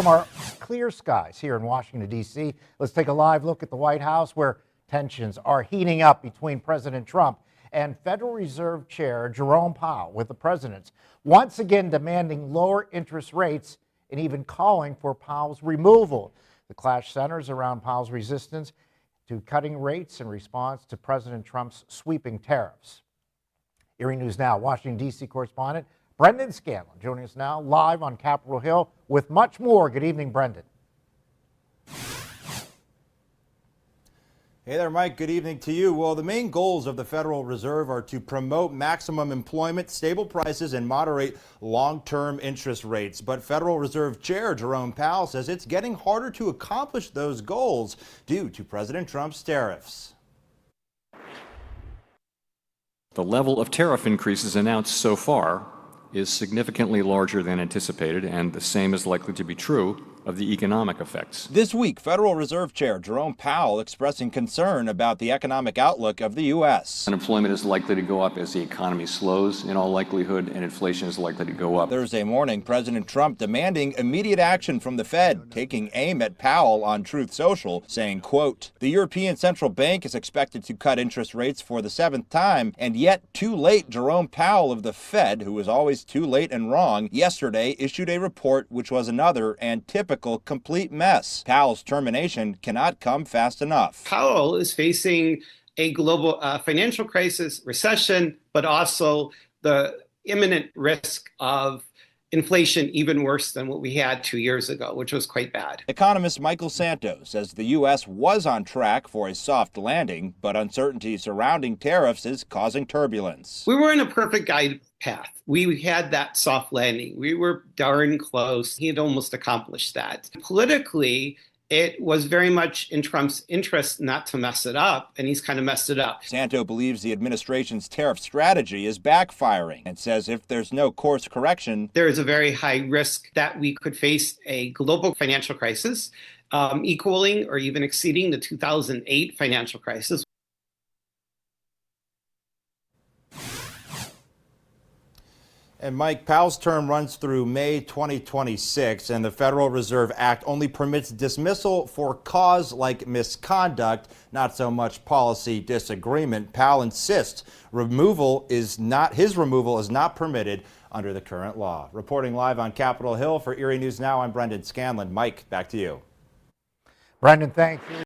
From our clear skies here in Washington, D.C., let's take a live look at the White House, where tensions are heating up between President Trump and Federal Reserve Chair Jerome Powell, with the president once again demanding lower interest rates and even calling for Powell's removal. The clash centers around Powell's resistance to cutting rates in response to President Trump's sweeping tariffs. Erie News Now, Washington, D.C. correspondent Brendan Scanlon joining us now live on Capitol Hill with much more. Good evening, Brendan. Hey there, Mike. Good evening to you. Well, the main goals of the Federal Reserve are to promote maximum employment, stable prices, and moderate long-term interest rates. But Federal Reserve Chair Jerome Powell says it's getting harder to accomplish those goals due to President Trump's tariffs. The level of tariff increases announced so far is significantly larger than anticipated, and the same is likely to be true of the economic effects. This week, Federal Reserve Chair Jerome Powell expressing concern about the economic outlook of the U.S. Unemployment is likely to go up as the economy slows in all likelihood, and inflation is likely to go up. Thursday morning, President Trump demanding immediate action from the Fed, taking aim at Powell on Truth Social, saying, quote, "The European Central Bank is expected to cut interest rates for the 7th time, and yet too late." Jerome Powell of the Fed, who is always too late and wrong, yesterday issued a report which was another and typical complete mess. Powell's termination cannot come fast enough. Powell is facing a global financial crisis, recession, but also the imminent risk of inflation even worse than what we had 2 years ago, which was quite bad. Economist Michael Santos says the U.S. was on track for a soft landing, but uncertainty surrounding tariffs is causing turbulence. We were in a perfect guide path. We had that soft landing. We were darn close. He had almost accomplished that. Politically, it was very much in Trump's interest not to mess it up, and he's kind of messed it up. Santo believes the administration's tariff strategy is backfiring and says if there's no course correction, there is a very high risk that we could face a global financial crisis, equaling or even exceeding the 2008 financial crisis. And Mike, Powell's term runs through May 2026, and the Federal Reserve Act only permits dismissal for cause like misconduct, not so much policy disagreement. Powell insists his removal is not permitted under the current law. Reporting live on Capitol Hill for Erie News Now, I'm Brendan Scanlon. Mike, back to you. Brendan, thank you.